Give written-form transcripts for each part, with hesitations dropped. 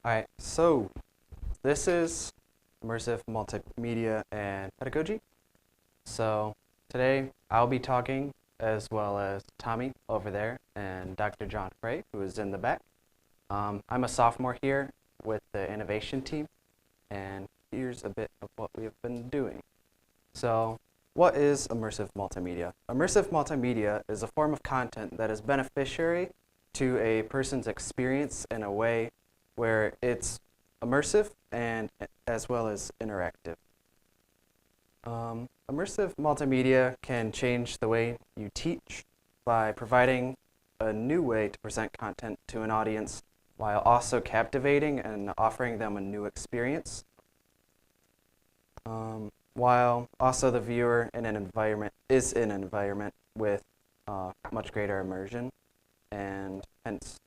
Alright, so this is Immersive Multimedia and Pedagogy. So today I'll be talking as well as Tommy over there and Dr. John Frey, who is in the back. I'm a sophomore here with the innovation team, and here's a bit of what we have been doing. So what is immersive multimedia? Immersive multimedia is a form of content that is beneficiary to a person's experience in a way where it's immersive and as well as interactive. Immersive multimedia can change the way you teach by providing a new way to present content to an audience while also captivating and offering them a new experience. While also the viewer in an environment is in an environment with much greater immersion and hence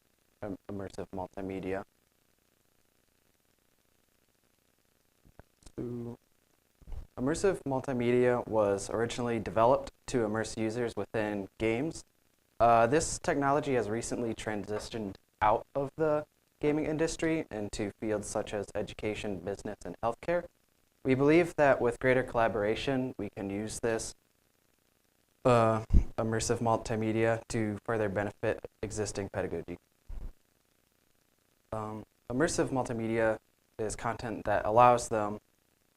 immersive multimedia. Immersive multimedia was originally developed to immerse users within games. This technology has recently transitioned out of the gaming industry into fields such as education, business, and healthcare. We believe that with greater collaboration, we can use this immersive multimedia to further benefit existing pedagogy. Immersive multimedia is content that allows them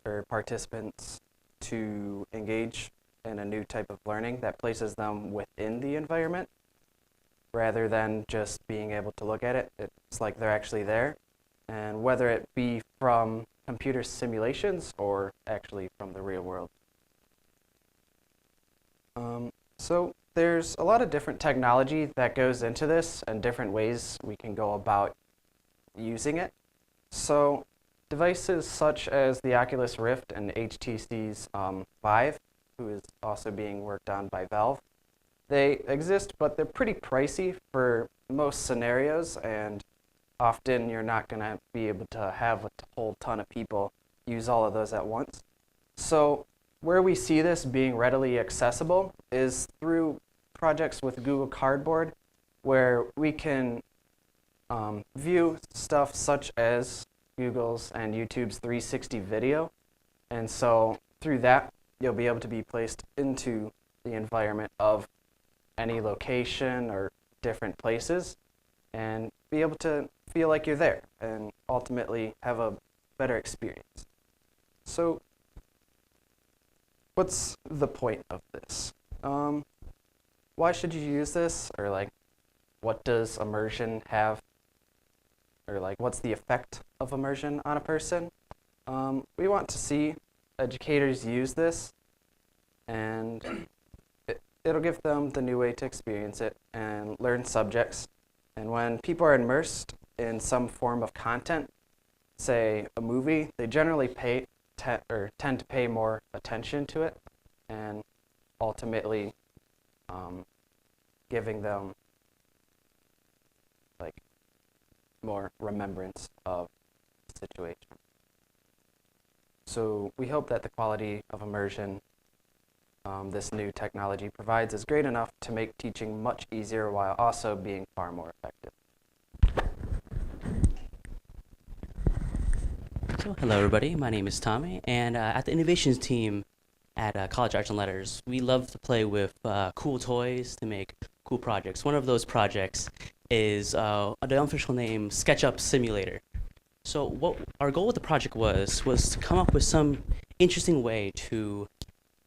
or participants to engage in a new type of learning that places them within the environment rather than just being able to look at it. It's like they're actually there, and whether it be from computer simulations or actually from the real world. So there's a lot of different technology that goes into this and different ways we can go about using it. So devices such as the Oculus Rift and HTC's Vive, who is also being worked on by Valve, they exist, but they're pretty pricey for most scenarios, and often you're not going to be able to have a whole ton of people use all of those at once. So where we see this being readily accessible is through projects with Google Cardboard, where we can view stuff such as Google's and YouTube's 360 video. And so through that, you'll be able to be placed into the environment of any location or different places and be able to feel like you're there and ultimately have a better experience. So what's the point of this? Why should you use this? Or like, what does immersion have? Or like, what's the effect of immersion on a person? We want to see educators use this, and it'll give them the new way to experience it and learn subjects. And when people are immersed in some form of content, say a movie, they generally tend to pay more attention to it, and ultimately giving them like more remembrance of the situation. So we hope that the quality of immersion this new technology provides is great enough to make teaching much easier while also being far more effective. So hello everybody, my name is Tommy, and at the innovations team at College Arts and Letters, we love to play with cool toys to make cool projects. One of those projects is the unofficial name SketchUp Simulator. So what our goal with the project was to come up with some interesting way to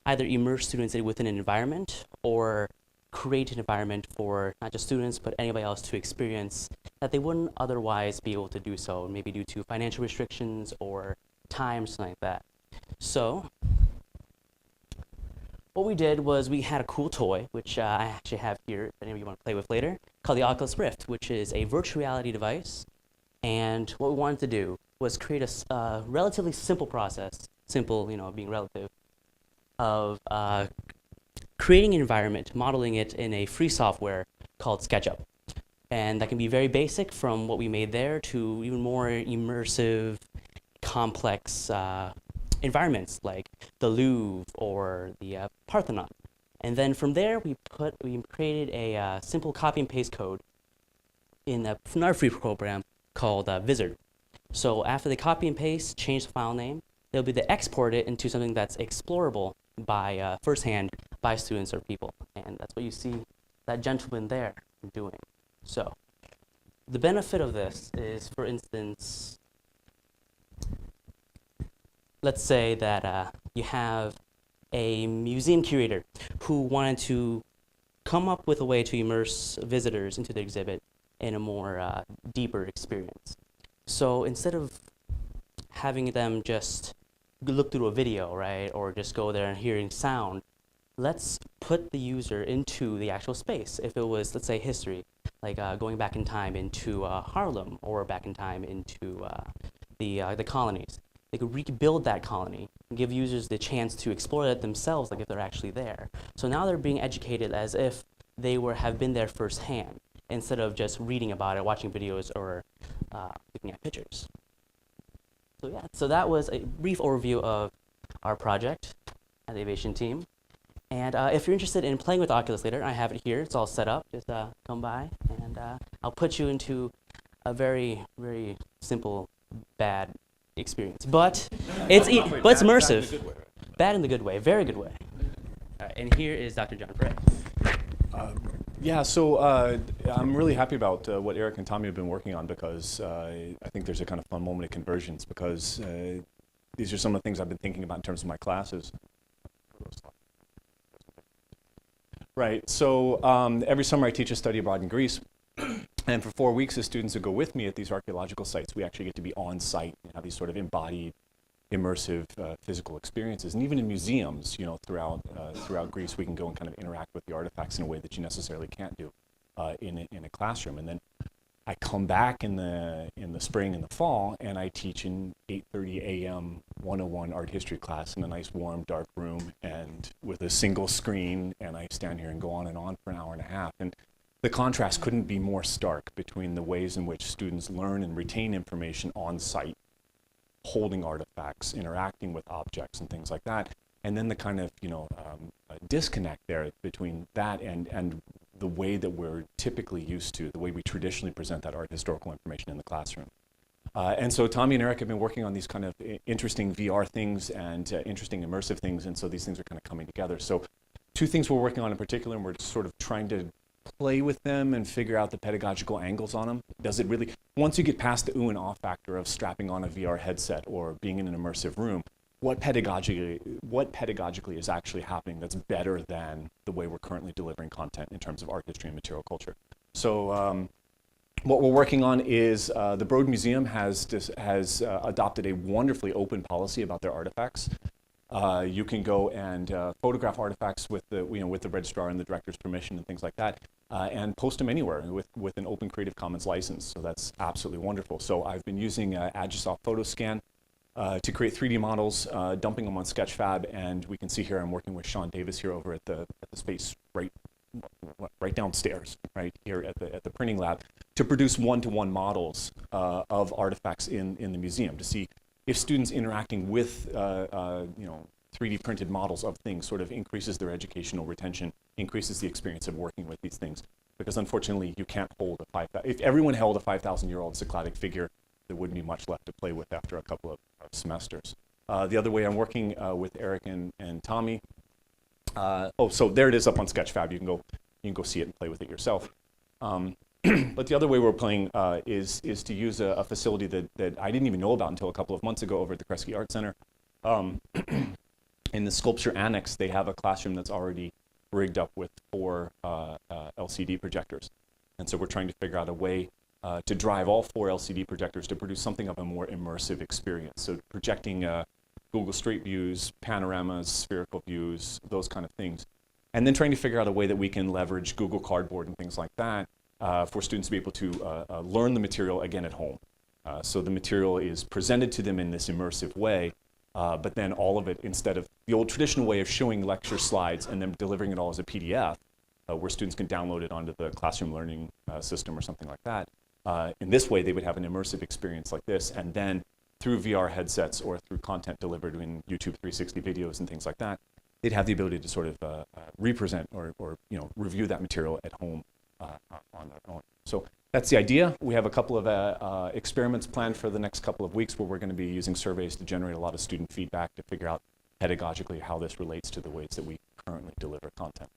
either immerse students within an environment or create an environment for not just students but anybody else to experience that they wouldn't otherwise be able to do so, maybe due to financial restrictions or time, something like that. So what we did was we had a cool toy, which I actually have here if any of you want to play with later, called the Oculus Rift, which is a virtual reality device. And what we wanted to do was create a relatively simple process, simple, being relative, of creating an environment, modeling it in a free software called SketchUp. And that can be very basic, from what we made there to even more immersive, complex environments like the Louvre or the Parthenon. And then from there, we created a simple copy and paste code in our free program called Vizard. So after they copy and paste, change the file name, they'll be to export it into something that's explorable by firsthand by students or people. And that's what you see that gentleman there doing. So the benefit of this is, for instance, let's say that you have a museum curator who wanted to come up with a way to immerse visitors into the exhibit in a more deeper experience. So instead of having them just look through a video, right, or just go there and hearing sound, let's put the user into the actual space. If it was, let's say, history, like going back in time into Harlem or back in time into the colonies, they could rebuild that colony and give users the chance to explore it themselves, like if they're actually there. So now they're being educated as if they have been there firsthand, instead of just reading about it, watching videos, or looking at pictures. So yeah, so that was a brief overview of our project at the Aviation team. And if you're interested in playing with Oculus later, I have it here. It's all set up. Just come by, and I'll put you into a very, very simple, bad experience. But it's immersive. Bad in the good way. Very good way. And here is Dr. John Frey. Yeah, so I'm really happy about what Eric and Tommy have been working on, because I think there's a kind of fun moment of convergence, because these are some of the things I've been thinking about in terms of my classes. Right, so every summer I teach a study abroad in Greece, and for 4 weeks the students who go with me at these archaeological sites, we actually get to be on site and have these sort of embodied, immersive physical experiences. And even in museums, you know, throughout Greece, we can go and kind of interact with the artifacts in a way that you necessarily can't do in a classroom. And then I come back in the spring and the fall, and I teach an 8:30 a.m. 101 art history class in a nice warm dark room and with a single screen, and I stand here and go on for an hour and a half. And the contrast couldn't be more stark between the ways in which students learn and retain information on site, holding artifacts, interacting with objects and things like that, and then the kind of, you know, disconnect there between that and the way that we're typically used to, the way we traditionally present that art historical information in the classroom. And so Tommy and Eric have been working on these kind of interesting VR things and interesting immersive things, and so these things are kind of coming together. So two things we're working on in particular, and we're sort of trying to play with them and figure out the pedagogical angles on them. Does it really, once you get past the ooh and ah factor of strapping on a VR headset or being in an immersive room, what pedagogically is actually happening that's better than the way we're currently delivering content in terms of art history and material culture? So what we're working on is the Broad Museum has adopted a wonderfully open policy about their artifacts. You can go and photograph artifacts with the registrar and the director's permission and things like that, and post them anywhere with an open Creative Commons license. So that's absolutely wonderful. So I've been using Agisoft PhotoScan to create 3D models, dumping them on Sketchfab, and we can see here I'm working with Sean Davis here over at the space right downstairs, right here at the printing lab, to produce one-to-one models of artifacts in the museum, to see if students interacting with 3D printed models of things sort of increases their educational retention, increases the experience of working with these things. Because unfortunately, you can't hold if everyone held a 5,000-year-old Cycladic figure, there wouldn't be much left to play with after a couple of semesters. The other way I'm working with Eric and Tommy, so there it is up on Sketchfab. You can go see it and play with it yourself. But the other way we're playing is to use a facility that I didn't even know about until a couple of months ago over at the Kresge Art Center. In the sculpture annex, they have a classroom that's already rigged up with 4 LCD projectors. And so we're trying to figure out a way to drive all 4 LCD projectors to produce something of a more immersive experience. So projecting Google Street Views, panoramas, spherical views, those kind of things. And then trying to figure out a way that we can leverage Google Cardboard and things like that for students to be able to learn the material again at home. So the material is presented to them in this immersive way, but then all of it, instead of the old traditional way of showing lecture slides and then delivering it all as a PDF, where students can download it onto the classroom learning system or something like that. In this way, they would have an immersive experience like this, and then through VR headsets or through content delivered in YouTube 360 videos and things like that, they'd have the ability to sort of represent or review that material at home on their own. So That's the idea. We have a couple of experiments planned for the next couple of weeks where we're going to be using surveys to generate a lot of student feedback to figure out pedagogically how this relates to the ways that we currently deliver content.